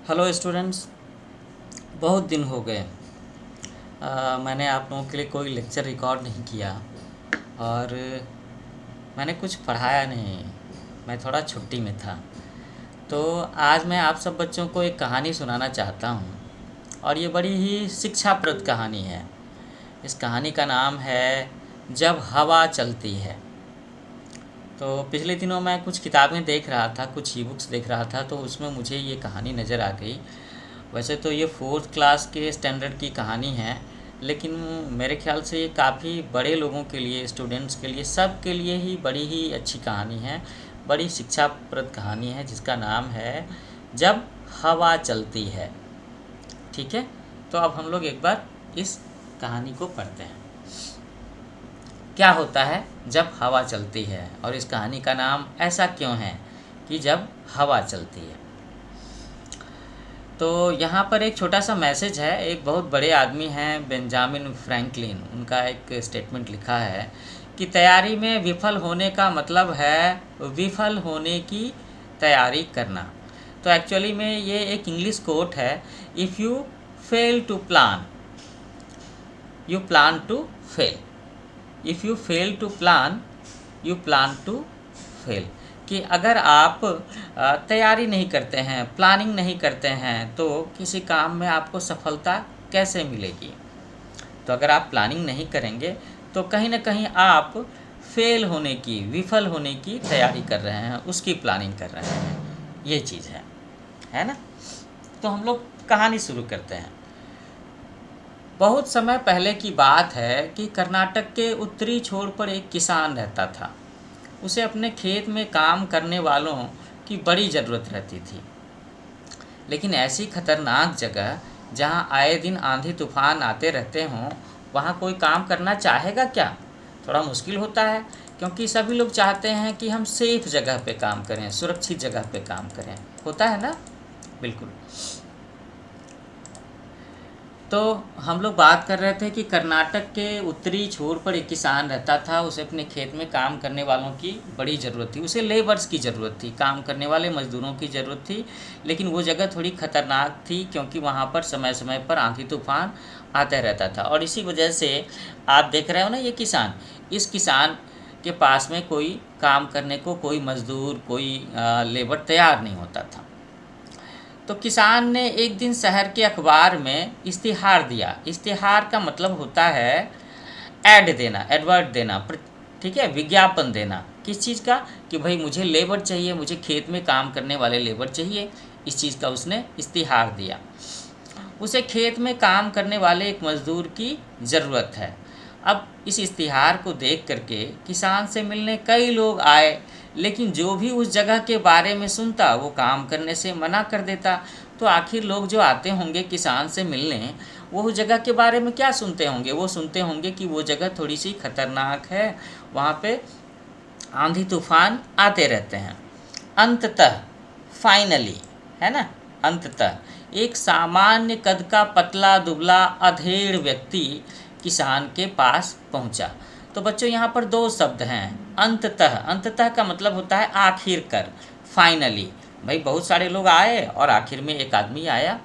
Hello students. बहुत दिन हो गए। मैंने आप लोगों के लिए कोई लेक्चर रिकॉर्ड नहीं किया और मैंने कुछ पढ़ाया नहीं। मैं थोड़ा छुट्टी में था। तो आज मैं आप सब बच्चों को एक कहानी सुनाना चाहता हूँ और ये बड़ी ही शिक्षाप्रद कहानी है। इस कहानी का नाम है जब हवा चलती है। तो पिछले दिनों मैं कुछ किताबें देख रहा था, कुछ ई बुक्स देख रहा था, तो उसमें मुझे ये कहानी नज़र आ गई। वैसे तो ये फोर्थ क्लास के स्टैंडर्ड की कहानी है, लेकिन मेरे ख्याल से ये काफ़ी बड़े लोगों के लिए, स्टूडेंट्स के लिए, सब के लिए ही बड़ी ही अच्छी कहानी है। बड़ी शिक्षाप्रद कहानी है जिसका नाम है जब हवा चलती है। ठीक है, तो अब हम लोग एक बार इस कहानी को पढ़ते हैं। क्या होता है जब हवा चलती है, और इस कहानी का नाम ऐसा क्यों है कि जब हवा चलती है। तो यहाँ पर एक छोटा सा मैसेज है। एक बहुत बड़े आदमी हैं, बेंजामिन फ्रैंकलिन, उनका एक स्टेटमेंट लिखा है कि तैयारी में विफल होने का मतलब है विफल होने की तैयारी करना। तो एक्चुअली में ये एक इंग्लिश कोट है, if you fail to plan you plan to fail, if you fail to plan you plan to fail. कि अगर आप तैयारी नहीं करते हैं, प्लानिंग नहीं करते हैं, तो किसी काम में आपको सफलता कैसे मिलेगी। तो अगर आप प्लानिंग नहीं करेंगे तो कहीं ना कहीं आप फेल होने की, विफल होने की तैयारी कर रहे हैं, उसकी प्लानिंग कर रहे हैं। ये चीज़ है ना। तो हम लोग कहानी शुरू करते हैं। बहुत समय पहले की बात है कि कर्नाटक के उत्तरी छोर पर एक किसान रहता था। उसे अपने खेत में काम करने वालों की बड़ी ज़रूरत रहती थी, लेकिन ऐसी खतरनाक जगह जहां आए दिन आंधी तूफान आते रहते हों, वहां कोई काम करना चाहेगा क्या। थोड़ा मुश्किल होता है, क्योंकि सभी लोग चाहते हैं कि हम सेफ जगह पे काम करें, सुरक्षित जगह पे काम करें। होता है ना, बिल्कुल। तो हम लोग बात कर रहे थे कि कर्नाटक के उत्तरी छोर पर एक किसान रहता था। उसे अपने खेत में काम करने वालों की बड़ी ज़रूरत थी। उसे लेबर्स की ज़रूरत थी, काम करने वाले मज़दूरों की ज़रूरत थी। लेकिन वो जगह थोड़ी ख़तरनाक थी, क्योंकि वहाँ पर समय समय पर आंधी तूफान आता रहता था। और इसी वजह से आप देख रहे हो ना, ये किसान, इस किसान के पास में कोई काम करने को, कोई मज़दूर, कोई लेबर तैयार नहीं होता था। तो किसान ने एक दिन शहर के अखबार में इश्तिहार दिया। इश्तिहार का मतलब होता है ऐड देना, एडवर्ट देना, ठीक है, विज्ञापन देना। किस चीज़ का, कि भाई मुझे लेबर चाहिए, मुझे खेत में काम करने वाले लेबर चाहिए। इस चीज़ का उसने इश्तिहार दिया। उसे खेत में काम करने वाले एक मज़दूर की ज़रूरत है। अब इस इश्तिहार को देख करके किसान से मिलने कई लोग आए, लेकिन जो भी उस जगह के बारे में सुनता वो काम करने से मना कर देता। तो आखिर लोग जो आते होंगे किसान से मिलने, वो उस जगह के बारे में क्या सुनते होंगे। वो सुनते होंगे कि वो जगह थोड़ी सी खतरनाक है, वहाँ पे आंधी तूफान आते रहते हैं। अंततः, फाइनली, है ना, अंततः एक सामान्य कद का पतला दुबला अधेड़ व्यक्ति किसान के पास पहुंचा। तो बच्चों, यहाँ पर दो शब्द हैं, अंततः। अंततः का मतलब होता है आखिरकार, फाइनली। भाई बहुत सारे लोग आए और आखिर में एक आदमी आया।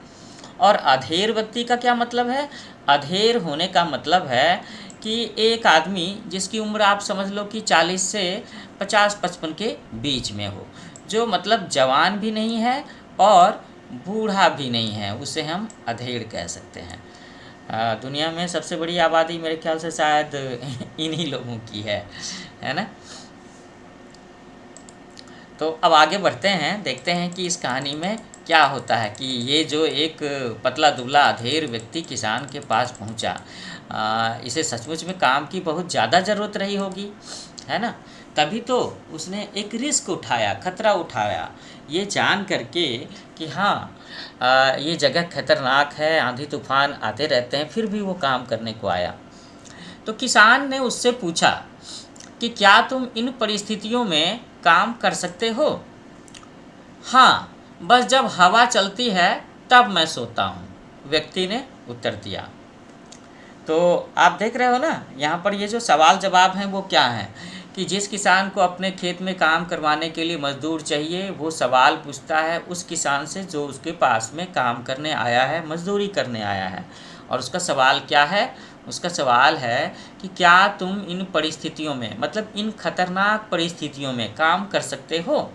और अधेड़ व्यक्ति का क्या मतलब है। अधेड़ होने का मतलब है कि एक आदमी जिसकी उम्र आप समझ लो कि 40 से 50-55 के बीच में हो, जो मतलब जवान भी नहीं है और बूढ़ा भी नहीं है, उसे हम अधेड़ कह सकते हैं। दुनिया में सबसे बड़ी आबादी मेरे ख्याल से शायद इन्हीं लोगों की है ना। तो अब आगे बढ़ते हैं, देखते हैं कि इस कहानी में क्या होता है। कि ये जो एक पतला दुबला अधेड़ व्यक्ति किसान के पास पहुंचा, इसे सचमुच में काम की बहुत ज़्यादा ज़रूरत रही होगी, है ना। तभी तो उसने एक रिस्क उठाया, खतरा उठाया, ये जान करके कि हाँ, ये जगह खतरनाक है, आंधी तूफान आते रहते हैं, फिर भी वो काम करने को आया। तो किसान ने उससे पूछा कि क्या तुम इन परिस्थितियों में काम कर सकते हो। हाँ, बस जब हवा चलती है तब मैं सोता हूँ, व्यक्ति ने उत्तर दिया। तो आप देख रहे हो ना, यहाँ पर ये जो सवाल जवाब हैं वो क्या हैं, कि जिस किसान को अपने खेत में काम करवाने के लिए मजदूर चाहिए, वो सवाल पूछता है उस किसान से जो उसके पास में काम करने आया है, मजदूरी करने आया है। और उसका सवाल क्या है? उसका सवाल है कि क्या तुम इन परिस्थितियों में, मतलब इन खतरनाक परिस्थितियों में काम कर सकते हो?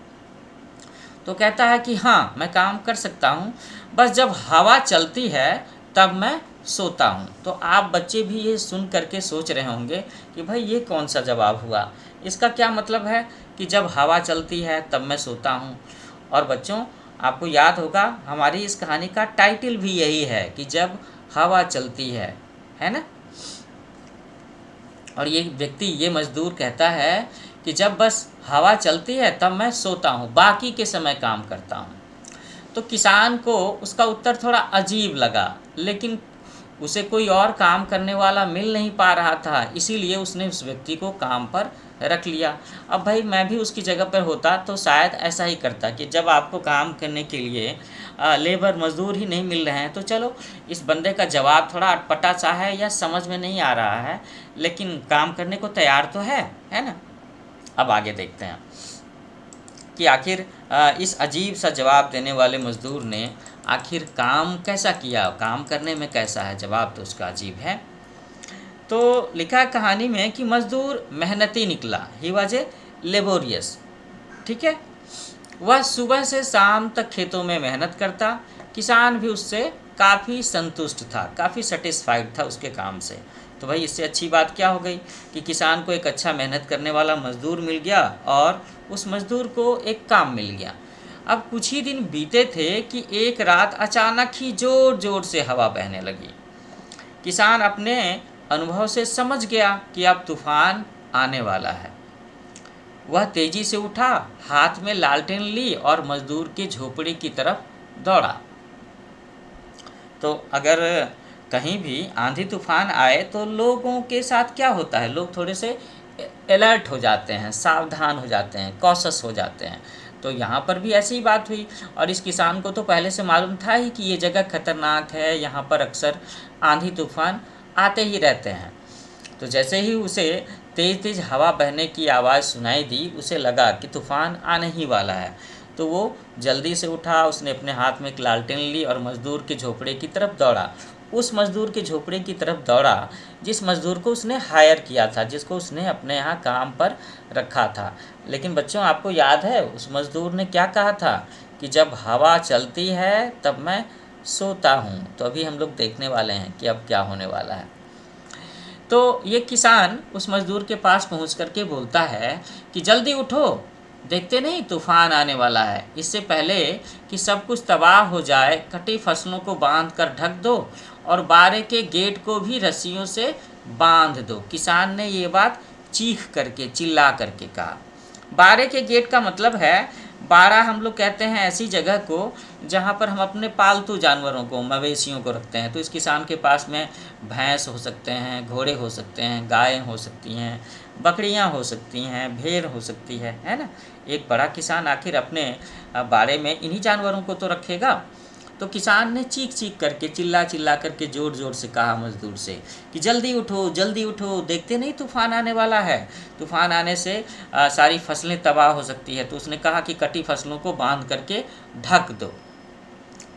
तो कहता है कि हाँ, मैं काम कर सकता हूँ, बस जब हवा चलती है तब मैं सोता हूँ। तो आप बच्चे भी ये सुन करके सोच रहे होंगे कि भाई ये कौन सा जवाब हुआ, इसका क्या मतलब है कि जब हवा चलती है तब मैं सोता हूँ। और बच्चों, आपको याद होगा हमारी इस कहानी का टाइटल भी यही है कि जब हवा चलती है ना। और ये व्यक्ति, ये मजदूर कहता है कि जब बस हवा चलती है तब मैं सोता हूँ, बाकी के समय काम करता हूँ। तो किसान को उसका उत्तर थोड़ा अजीब लगा, लेकिन उसे कोई और काम करने वाला मिल नहीं पा रहा था, इसीलिए उसने उस व्यक्ति को काम पर रख लिया। अब भाई मैं भी उसकी जगह पर होता तो शायद ऐसा ही करता कि जब आपको काम करने के लिए लेबर मज़दूर ही नहीं मिल रहे हैं, तो चलो इस बंदे का जवाब थोड़ा अटपटा सा है या समझ में नहीं आ रहा है, लेकिन काम करने को तैयार तो है ना। अब आगे देखते हैं कि आखिर इस अजीब सा जवाब देने वाले मज़दूर ने आखिर काम कैसा किया, काम करने में कैसा है, जवाब तो उसका अजीब है। तो लिखा है कहानी में कि मज़दूर मेहनती निकला, ही वॉज ए लेबोरियस। ठीक है, वह सुबह से शाम तक खेतों में मेहनत करता। किसान भी उससे काफ़ी संतुष्ट था, काफ़ी सेटिस्फाइड था उसके काम से। तो भाई इससे अच्छी बात क्या हो गई कि किसान को एक अच्छा मेहनत करने वाला मज़दूर मिल गया और उस मज़दूर को एक काम मिल गया। अब कुछ ही दिन बीते थे कि एक रात अचानक ही ज़ोर ज़ोर से हवा बहने लगी। किसान अपने अनुभव से समझ गया कि अब तूफान आने वाला है। वह तेजी से उठा, हाथ में लालटेन ली और मजदूर की झोपड़ी की तरफ दौड़ा। तो अगर कहीं भी आंधी तूफान आए तो लोगों के साथ क्या होता है, लोग थोड़े से अलर्ट हो जाते हैं, सावधान हो जाते हैं, कॉशस हो जाते हैं। तो यहाँ पर भी ऐसी ही बात हुई। और इस किसान को तो पहले से मालूम था ही कि ये जगह खतरनाक है, यहाँ पर अक्सर आंधी तूफान आते ही रहते हैं। तो जैसे ही उसे तेज़ तेज़ हवा बहने की आवाज़ सुनाई दी, उसे लगा कि तूफ़ान आने ही वाला है। तो वो जल्दी से उठा, उसने अपने हाथ में एक लालटेन ली और मज़दूर के झोपड़े की तरफ दौड़ा। उस मज़दूर के झोपड़े की तरफ दौड़ा जिस मज़दूर को उसने हायर किया था, जिसको उसने अपने यहाँ काम पर रखा था। लेकिन बच्चों, आपको याद है उस मज़दूर ने क्या कहा था कि जब हवा चलती है तब मैं सोता हूँ। तो अभी हम लोग देखने वाले हैं कि अब क्या होने वाला है। तो ये किसान उस मज़दूर के पास पहुंच करके बोलता है कि जल्दी उठो, देखते नहीं तूफान आने वाला है। इससे पहले कि सब कुछ तबाह हो जाए, कटी फसलों को बांध कर ढक दो और बारे के गेट को भी रस्सियों से बांध दो। किसान ने ये बात चीख करके, चिल्ला करके कहा। बारे के गेट का मतलब है, बारा हम लोग कहते हैं ऐसी जगह को जहाँ पर हम अपने पालतू जानवरों को, मवेशियों को रखते हैं। तो इस किसान के पास में भैंस हो सकते हैं, घोड़े हो सकते हैं, गायें हो सकती हैं, बकरियां हो सकती हैं, भेड़ हो सकती है ना। एक बड़ा किसान आखिर अपने बाड़े में इन्हीं जानवरों को तो रखेगा। तो किसान ने चीख चीख करके, चिल्ला चिल्ला करके ज़ोर ज़ोर से कहा मज़दूर से कि जल्दी उठो, जल्दी उठो, देखते नहीं तूफ़ान आने वाला है। तूफ़ान आने से सारी फसलें तबाह हो सकती है। तो उसने कहा कि कटी फसलों को बांध करके ढक दो।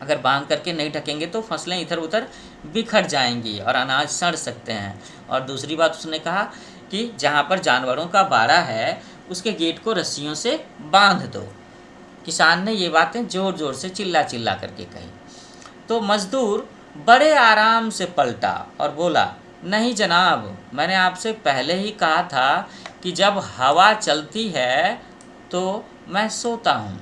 अगर बांध करके नहीं ढकेंगे तो फसलें इधर उधर बिखर जाएंगी और अनाज सड़ सकते हैं। और दूसरी बात उसने कहा कि जहाँ पर जानवरों का बाड़ा है उसके गेट को रस्सियों से बांध दो। किसान ने ये बातें ज़ोर ज़ोर से चिल्ला चिल्ला करके कही। तो मज़दूर बड़े आराम से पलटा और बोला, नहीं जनाब, मैंने आपसे पहले ही कहा था कि जब हवा चलती है तो मैं सोता हूँ।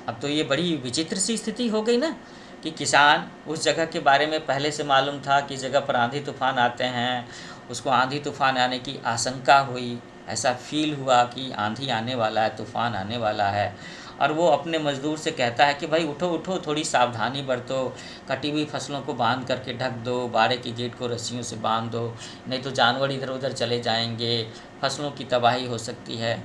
अब तो ये बड़ी विचित्र सी स्थिति हो गई ना कि किसान उस जगह के बारे में पहले से मालूम था कि जगह पर आंधी तूफ़ान आते हैं, उसको आंधी तूफ़ान आने की आशंका हुई, ऐसा फील हुआ कि आंधी आने वाला है, तूफ़ान आने वाला है। और वो अपने मज़दूर से कहता है कि भाई उठो उठो, थोड़ी सावधानी बरतो, कटी हुई फसलों को बांध करके ढक दो, बाड़े के गेट को रस्सियों से बांध दो, नहीं तो जानवर इधर उधर चले जाएंगे, फसलों की तबाही हो सकती है।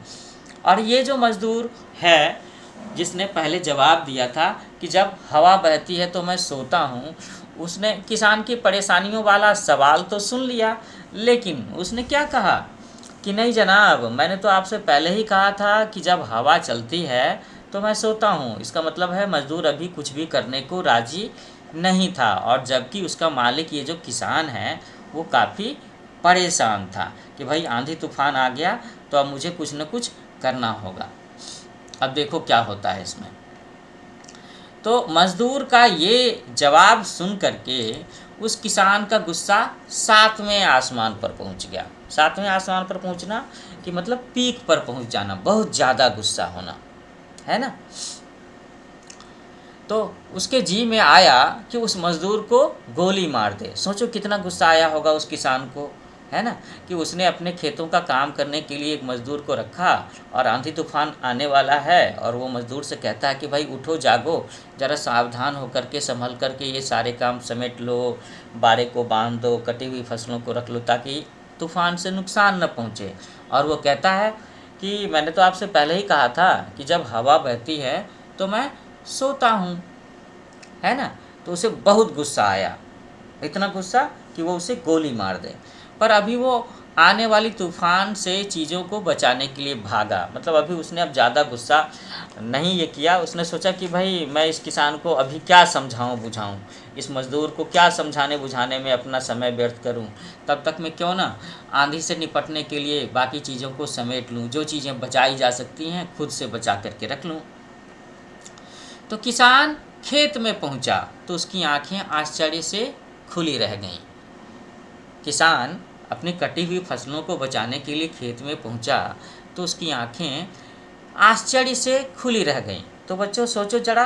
और ये जो मज़दूर है जिसने पहले जवाब दिया था कि जब हवा बहती है तो मैं सोता हूँ, उसने किसान की परेशानियों वाला सवाल तो सुन लिया, लेकिन उसने क्या कहा कि नहीं जनाब, मैंने तो आपसे पहले ही कहा था कि जब हवा चलती है तो मैं सोता हूँ। इसका मतलब है मज़दूर अभी कुछ भी करने को राज़ी नहीं था, और जबकि उसका मालिक ये जो किसान है वो काफ़ी परेशान था कि भाई आंधी तूफान आ गया तो अब मुझे कुछ न कुछ करना होगा। अब देखो क्या होता है इसमें। तो मज़दूर का ये जवाब सुन करके उस किसान का गुस्सा सातवें आसमान पर पहुंच गया। सातवें आसमान पर पहुंचना कि मतलब पीक पर पहुंच जाना, बहुत ज़्यादा गुस्सा होना, है ना। तो उसके जी में आया कि उस मज़दूर को गोली मार दे। सोचो कितना गुस्सा आया होगा उस किसान को, है ना, कि उसने अपने खेतों का काम करने के लिए एक मज़दूर को रखा और आंधी तूफान आने वाला है, और वो मज़दूर से कहता है कि भाई उठो जागो, ज़रा सावधान होकर के संभल करके ये सारे काम समेट लो, बाड़े को बांध दो, कटी हुई फसलों को रख लो ताकि तूफान से नुकसान न पहुँचे। और वो कहता है कि मैंने तो आपसे पहले ही कहा था कि जब हवा बहती है तो मैं सोता हूँ, है ना। तो उसे बहुत गुस्सा आया, इतना गुस्सा कि वो उसे गोली मार दे। पर अभी वो आने वाली तूफान से चीज़ों को बचाने के लिए भागा। मतलब अभी उसने अब ज़्यादा गुस्सा नहीं ये किया। उसने सोचा कि भाई मैं इस किसान को अभी क्या समझाऊं बुझाऊं, इस मज़दूर को क्या समझाने बुझाने में अपना समय व्यर्थ करूं, तब तक मैं क्यों ना आंधी से निपटने के लिए बाकी चीज़ों को समेट लूं, जो चीज़ें बचाई जा सकती हैं खुद से बचा करके रख लूं। तो किसान खेत में पहुंचा तो उसकी आंखें आश्चर्य से खुली रह गईं। किसान अपनी कटी हुई फसलों को बचाने के लिए खेत में पहुंचा तो उसकी आंखें आश्चर्य से खुली रह गईं। तो बच्चों सोचो जरा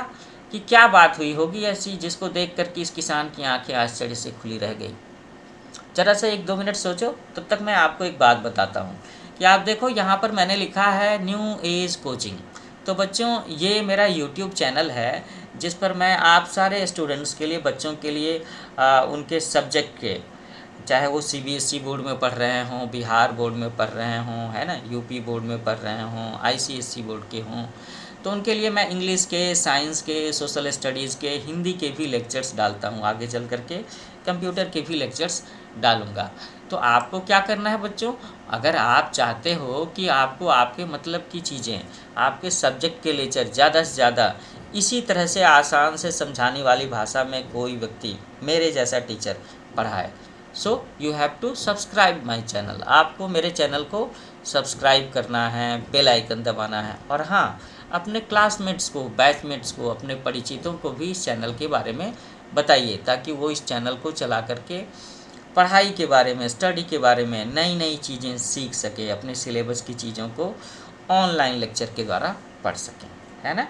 कि क्या बात हुई होगी ऐसी जिसको देख कर के इस किसान की आंखें आश्चर्य से खुली रह गई। जरा सा 1-2 मिनट सोचो, तब तक मैं आपको एक बात बताता हूँ कि आप देखो यहाँ पर मैंने लिखा है न्यू एज कोचिंग। तो बच्चों ये मेरा यूट्यूब चैनल है जिस पर मैं आप सारे स्टूडेंट्स के लिए, बच्चों के लिए उनके सब्जेक्ट के, चाहे वो सीबीएसई बोर्ड में पढ़ रहे हों, बिहार बोर्ड में पढ़ रहे हों, है ना, यूपी बोर्ड में पढ़ रहे हों, आईसीएसई बोर्ड के हों, तो उनके लिए मैं इंग्लिश के, साइंस के, सोशल स्टडीज़ के, हिंदी के भी लेक्चर्स डालता हूँ। आगे चल करके कंप्यूटर के भी लेक्चर्स डालूँगा। तो आपको क्या करना है बच्चों, अगर आप चाहते हो कि आपको आपके मतलब की चीज़ें, आपके सब्जेक्ट के लेक्चर ज़्यादा से ज़्यादा इसी तरह से आसान से समझाने वाली भाषा में कोई व्यक्ति मेरे जैसा टीचर पढ़ाए, so you have to subscribe my channel. आपको मेरे चैनल को सब्सक्राइब करना है, बेल आइकन दबाना है, और हाँ, अपने क्लासमेट्स को, बैचमेट्स को, अपने परिचितों को भी इस चैनल के बारे में बताइए ताकि वो इस चैनल को चला करके पढ़ाई के बारे में, स्टडी के बारे में नई नई चीज़ें सीख सके, अपने सिलेबस की चीज़ों को ऑनलाइन लेक्चर के द्वारा पढ़ सकें, है ना।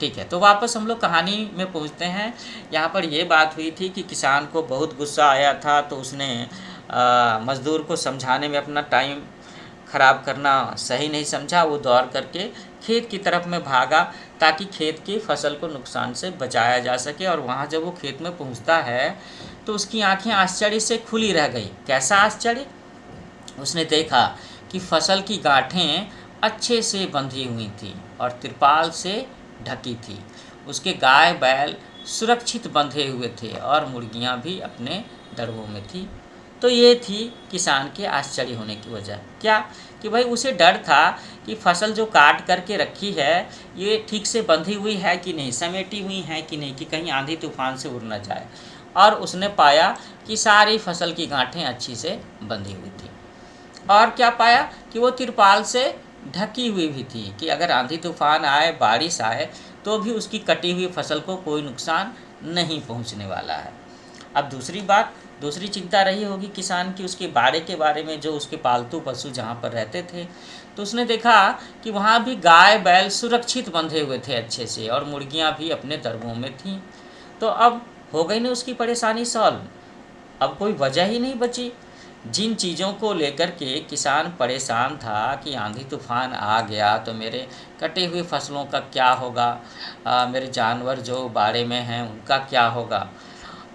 ठीक है, तो वापस हम लोग कहानी में पहुंचते हैं। यहाँ पर ये बात हुई थी कि किसान को बहुत गुस्सा आया था तो उसने मज़दूर को समझाने में अपना टाइम ख़राब करना सही नहीं समझा। वो दौड़ करके खेत की तरफ में भागा ताकि खेत की फसल को नुकसान से बचाया जा सके। और वहाँ जब वो खेत में पहुँचता है तो उसकी आंखें आश्चर्य से खुली रह गई। कैसा आश्चर्य, उसने देखा कि फसल की गांठें अच्छे से बंधी हुई थी और तिरपाल से ढकी थी। उसके गाय बैल सुरक्षित बंधे हुए थे और मुर्गियां भी अपने दड़ों में थी। तो ये थी किसान के आश्चर्य होने की वजह। क्या कि भाई उसे डर था कि फसल जो काट करके रखी है ये ठीक से बंधी हुई है कि नहीं, समेटी हुई है कि नहीं, कि कहीं आंधी तूफान से उड़ न जाए। और उसने पाया कि सारी फसल की गांठें अच्छी से बंधी हुई थी। और क्या पाया कि वो तिरपाल से ढकी हुई भी थी कि अगर आंधी तूफान आए, बारिश आए तो भी उसकी कटी हुई फसल को कोई नुकसान नहीं पहुंचने वाला है। अब दूसरी बात, दूसरी चिंता रही होगी किसान की उसके बाड़े के बारे में, जो उसके पालतू पशु जहाँ पर रहते थे। तो उसने देखा कि वहाँ भी गाय बैल सुरक्षित बंधे हुए थे अच्छे से और मुर्गियाँ भी अपने दड़ों में थीं। तो अब हो गई ना उसकी परेशानी सॉल्व। अब कोई वजह ही नहीं बची। जिन चीज़ों को लेकर के किसान परेशान था कि आंधी तूफान आ गया तो मेरे कटे हुए फसलों का क्या होगा, मेरे जानवर जो बाड़े में हैं उनका क्या होगा,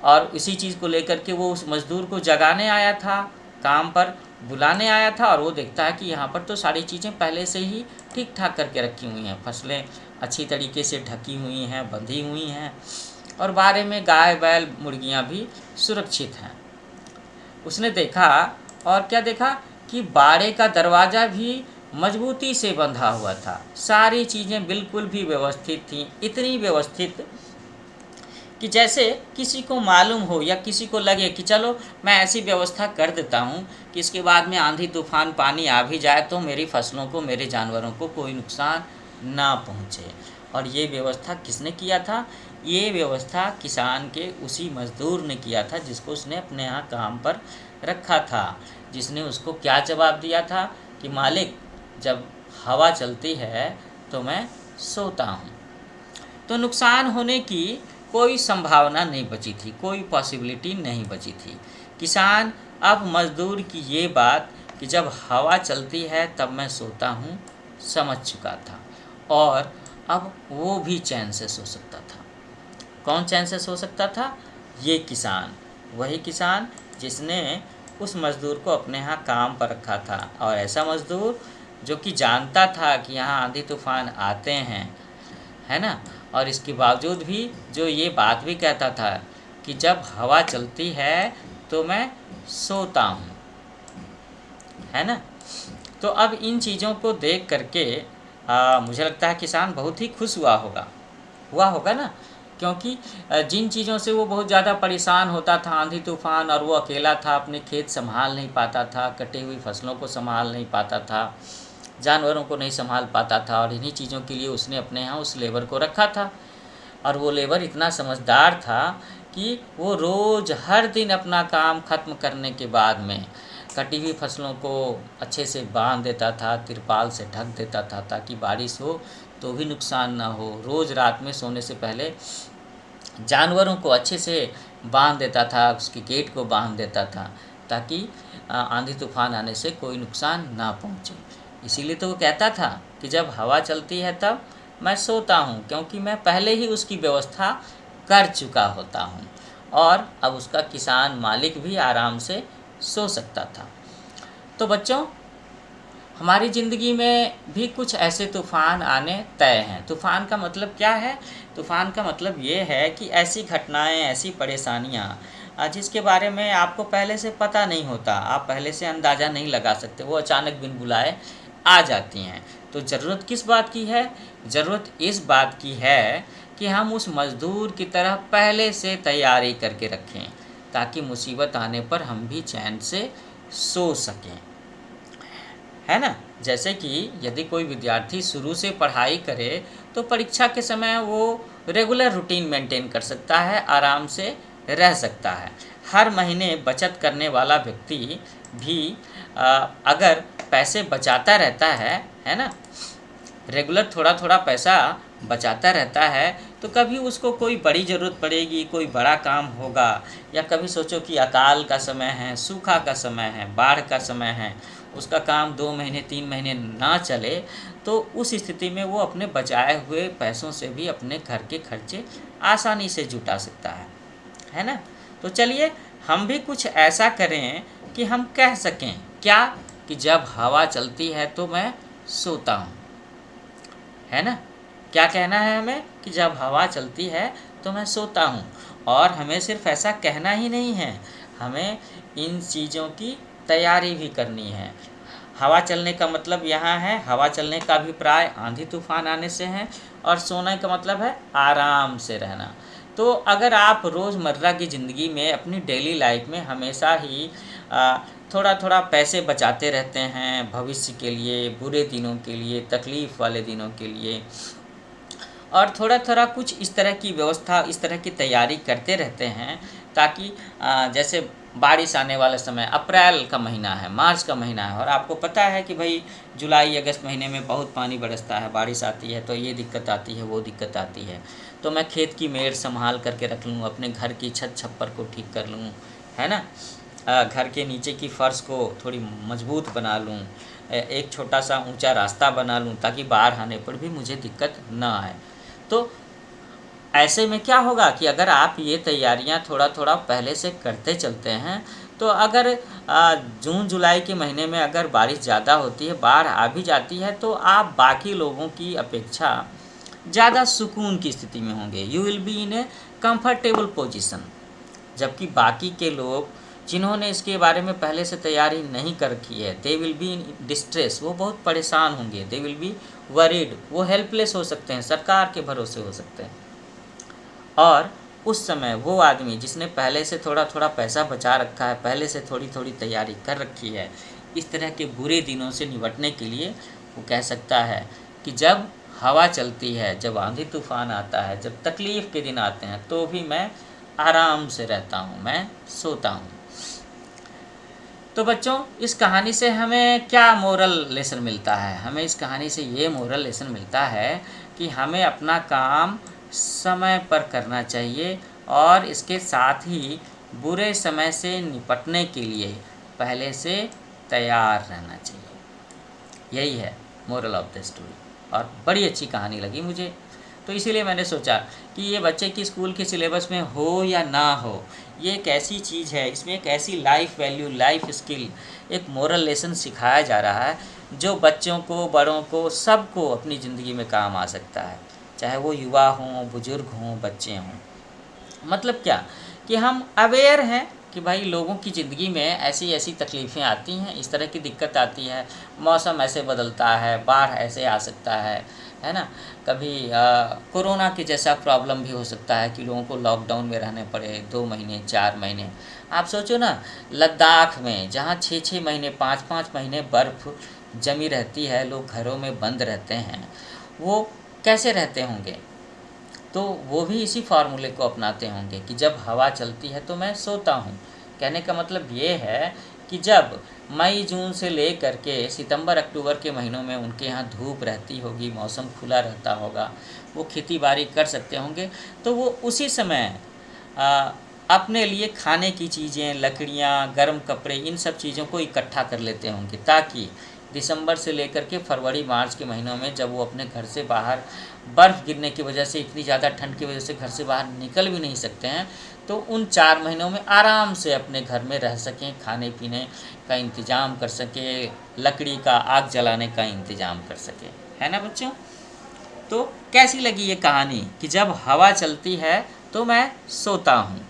और इसी चीज़ को लेकर के वो उस मज़दूर को जगाने आया था, काम पर बुलाने आया था, और वो देखता है कि यहाँ पर तो सारी चीज़ें पहले से ही ठीक ठाक करके रखी हुई हैं, फसलें अच्छी तरीके से ढकी हुई हैं, बंधी हुई हैं, और बाड़े में गाय बैल मुर्गियाँ भी सुरक्षित हैं। उसने देखा, और क्या देखा कि बाड़े का दरवाज़ा भी मजबूती से बंधा हुआ था। सारी चीज़ें बिल्कुल भी व्यवस्थित थीं, इतनी व्यवस्थित कि जैसे किसी को मालूम हो या किसी को लगे कि चलो मैं ऐसी व्यवस्था कर देता हूँ कि इसके बाद में आंधी तूफान पानी आ भी जाए तो मेरी फसलों को, मेरे जानवरों को कोई नुकसान ना पहुँचे। और ये व्यवस्था किसने किया था? ये व्यवस्था किसान के उसी मज़दूर ने किया था जिसको उसने अपने यहाँ काम पर रखा था, जिसने उसको क्या जवाब दिया था कि मालिक, जब हवा चलती है तो मैं सोता हूँ। तो नुकसान होने की कोई संभावना नहीं बची थी, कोई पॉसिबिलिटी नहीं बची थी। किसान अब मज़दूर की ये बात कि जब हवा चलती है तब मैं सोता हूँ समझ चुका था, और अब वो भी चैन से सो सकता था। कौन चैन से सो सकता था? ये किसान, वही किसान जिसने उस मज़दूर को अपने यहाँ काम पर रखा था, और ऐसा मज़दूर जो कि जानता था कि यहाँ आंधी तूफान आते हैं, है ना, और इसके बावजूद भी जो ये बात भी कहता था कि जब हवा चलती है तो मैं सोता हूँ, है ना। तो अब इन चीज़ों को देख करके मुझे लगता है किसान बहुत ही खुश हुआ होगा ना, क्योंकि जिन चीज़ों से वो बहुत ज़्यादा परेशान होता था, आंधी तूफान, और वो अकेला था, अपने खेत संभाल नहीं पाता था, कटी हुई फसलों को संभाल नहीं पाता था, जानवरों को नहीं संभाल पाता था, और इन्हीं चीज़ों के लिए उसने अपने यहाँ उस लेबर को रखा था। और वो लेबर इतना समझदार था कि वो रोज़ हर दिन अपना काम ख़त्म करने के बाद में कटी हुई फसलों को अच्छे से बांध देता था, तिरपाल से ढक देता था, ताकि बारिश हो तो भी नुकसान ना हो। रोज़ रात में सोने से पहले जानवरों को अच्छे से बांध देता था, उसके गेट को बांध देता था, ताकि आंधी तूफान आने से कोई नुकसान ना पहुँचे। इसीलिए तो वो कहता था कि जब हवा चलती है तब मैं सोता हूँ, क्योंकि मैं पहले ही उसकी व्यवस्था कर चुका होता हूँ, और अब उसका किसान मालिक भी आराम से सो सकता था। तो बच्चों, हमारी ज़िंदगी में भी कुछ ऐसे तूफ़ान आने तय हैं। तूफ़ान का मतलब क्या है? तूफ़ान का मतलब ये है कि ऐसी घटनाएं, ऐसी परेशानियां जिसके बारे में आपको पहले से पता नहीं होता, आप पहले से अंदाज़ा नहीं लगा सकते, वो अचानक बिन बुलाए आ जाती हैं। तो ज़रूरत किस बात की है? ज़रूरत इस बात की है कि हम उस मज़दूर की तरह पहले से तैयारी करके रखें, ताकि मुसीबत आने पर हम भी चैन से सो सकें, है ना। जैसे कि यदि कोई विद्यार्थी शुरू से पढ़ाई करे तो परीक्षा के समय वो रेगुलर रूटीन मेंटेन कर सकता है, आराम से रह सकता है। हर महीने बचत करने वाला व्यक्ति भी अगर पैसे बचाता रहता है ना, रेगुलर थोड़ा थोड़ा पैसा बचाता रहता है, तो कभी उसको कोई बड़ी ज़रूरत पड़ेगी, कोई बड़ा काम होगा, या कभी सोचो कि अकाल का समय है, सूखा का समय है, बाढ़ का समय है, उसका काम 2 महीने 3 महीने ना चले, तो उस स्थिति में वो अपने बचाए हुए पैसों से भी अपने घर के खर्चे आसानी से जुटा सकता है ना। तो चलिए हम भी कुछ ऐसा करें कि हम कह सकें क्या, कि जब हवा चलती है तो मैं सोता हूँ, है ना। क्या कहना है हमें कि जब हवा चलती है तो मैं सोता हूँ। और हमें सिर्फ ऐसा कहना ही नहीं है, हमें इन चीज़ों की तैयारी भी करनी है। हवा चलने का मतलब यहाँ है, हवा चलने का अभिप्राय आंधी तूफान आने से है, और सोने का मतलब है आराम से रहना। तो अगर आप रोज़मर्रा की ज़िंदगी में, अपनी डेली लाइफ में हमेशा ही थोड़ा थोड़ा पैसे बचाते रहते हैं भविष्य के लिए, बुरे दिनों के लिए, तकलीफ़ वाले दिनों के लिए, और थोड़ा थोड़ा कुछ इस तरह की व्यवस्था, इस तरह की तैयारी करते रहते हैं, ताकि जैसे बारिश आने वाला समय अप्रैल का महीना है, मार्च का महीना है, और आपको पता है कि भाई जुलाई अगस्त महीने में बहुत पानी बरसता है, बारिश आती है, तो ये दिक्कत आती है, वो दिक्कत आती है। तो मैं खेत की मेड़ संभाल करके रख लूँ, अपने घर की छत छप्पर को ठीक कर लूँ, है ना, घर के नीचे की फ़र्श को थोड़ी मजबूत बना लूँ, एक छोटा सा ऊंचा रास्ता बना लूँ, ताकि बाढ़ आने पर भी मुझे दिक्कत ना आए। तो ऐसे में क्या होगा कि अगर आप ये तैयारियां थोड़ा थोड़ा पहले से करते चलते हैं, तो अगर जून जुलाई के महीने में अगर बारिश ज़्यादा होती है, बाढ़ आ भी जाती है, तो आप बाकी लोगों की अपेक्षा ज़्यादा सुकून की स्थिति में होंगे। You will be in A comfortable position. जबकि बाकी के लोग जिन्होंने इसके बारे में पहले से तैयारी नहीं कर रखी है, they will be in distress, वो बहुत परेशान होंगे, दे विल बी वरीड, वो हेल्पलेस हो सकते हैं, सरकार के भरोसे हो सकते हैं। और उस समय वो आदमी जिसने पहले से थोड़ा थोड़ा पैसा बचा रखा है, पहले से थोड़ी थोड़ी तैयारी कर रखी है, इस तरह के बुरे दिनों से निपटने के लिए वो कह सकता है कि जब हवा चलती है, जब आंधी तूफान आता है, जब तकलीफ़ के दिन आते हैं, तो भी मैं आराम से रहता हूँ, मैं सोता हूँ। तो बच्चों, इस कहानी से हमें क्या मोरल लेसन मिलता है? हमें इस कहानी से ये मोरल लेसन मिलता है कि हमें अपना काम समय पर करना चाहिए और इसके साथ ही बुरे समय से निपटने के लिए पहले से तैयार रहना चाहिए। यही है मोरल ऑफ द स्टोरी, और बड़ी अच्छी कहानी लगी मुझे। तो इसीलिए मैंने सोचा कि ये बच्चे की स्कूल के सिलेबस में हो या ना हो, ये एक ऐसी चीज़ है, इसमें एक ऐसी लाइफ वैल्यू, लाइफ स्किल, एक मोरल लेसन सिखाया जा रहा है जो बच्चों को, बड़ों को, सबको अपनी ज़िंदगी में काम आ सकता है, चाहे वो युवा हों, बुज़ुर्ग हों, बच्चे हों। मतलब क्या कि हम अवेयर हैं कि भाई लोगों की ज़िंदगी में ऐसी ऐसी तकलीफ़ें आती हैं, इस तरह की दिक्कत आती है, मौसम ऐसे बदलता है, बाढ़ ऐसे आ सकता है ना। कभी कोरोना के जैसा प्रॉब्लम भी हो सकता है कि लोगों को लॉकडाउन में रहने पड़े 2 महीने, 4 महीने। आप सोचो ना, लद्दाख में जहाँ 6-6 महीने, 5-5 महीने बर्फ़ जमी रहती है, लोग घरों में बंद रहते हैं, वो कैसे रहते होंगे? तो वो भी इसी फार्मूले को अपनाते होंगे कि जब हवा चलती है तो मैं सोता हूँ। कहने का मतलब ये है कि जब मई जून से ले कर के सितंबर अक्टूबर के महीनों में उनके यहाँ धूप रहती होगी, मौसम खुला रहता होगा, वो खेती बाड़ी कर सकते होंगे, तो वो उसी समय आ, अपने लिए खाने की चीज़ें, लकड़ियाँ, गर्म कपड़े, इन सब चीज़ों को इकट्ठा कर लेते होंगे, ताकि दिसंबर से लेकर के फरवरी मार्च के महीनों में जब वो अपने घर से बाहर, बर्फ़ गिरने की वजह से, इतनी ज़्यादा ठंड की वजह से घर से बाहर निकल भी नहीं सकते हैं, तो उन 4 महीनों में आराम से अपने घर में रह सकें, खाने पीने का इंतज़ाम कर सकें, लकड़ी का आग जलाने का इंतज़ाम कर सकें। है ना बच्चों? तो कैसी लगी ये कहानी कि जब हवा चलती है तो मैं सोता हूँ?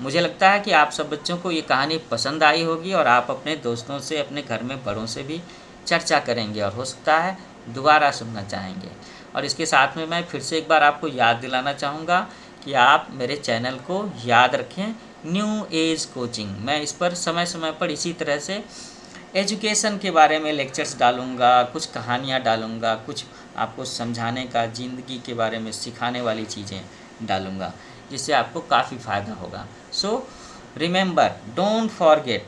मुझे लगता है कि आप सब बच्चों को ये कहानी पसंद आई होगी और आप अपने दोस्तों से, अपने घर में बड़ों से भी चर्चा करेंगे और हो सकता है दोबारा सुनना चाहेंगे। और इसके साथ में मैं फिर से एक बार आपको याद दिलाना चाहूँगा कि आप मेरे चैनल को याद रखें, न्यू एज कोचिंग। मैं इस पर समय समय पर इसी तरह से एजुकेशन के बारे में लेक्चर्स डालूँगा, कुछ कहानियाँ डालूँगा, कुछ आपको समझाने का, ज़िंदगी के बारे में सिखाने वाली चीज़ें डालूँगा, जिससे आपको काफ़ी फ़ायदा होगा। So remember, don't forget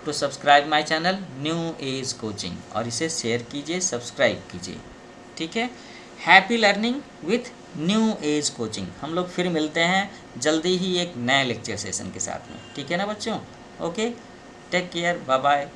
to subscribe my channel new age coaching, और इसे शेयर कीजिए, सब्सक्राइब कीजिए। ठीक है? Happy learning with new age coaching. हम लोग फिर मिलते हैं जल्दी ही एक नए लेक्चर सेशन के साथ में। ठीक है ना बच्चों? Okay, take care, bye bye.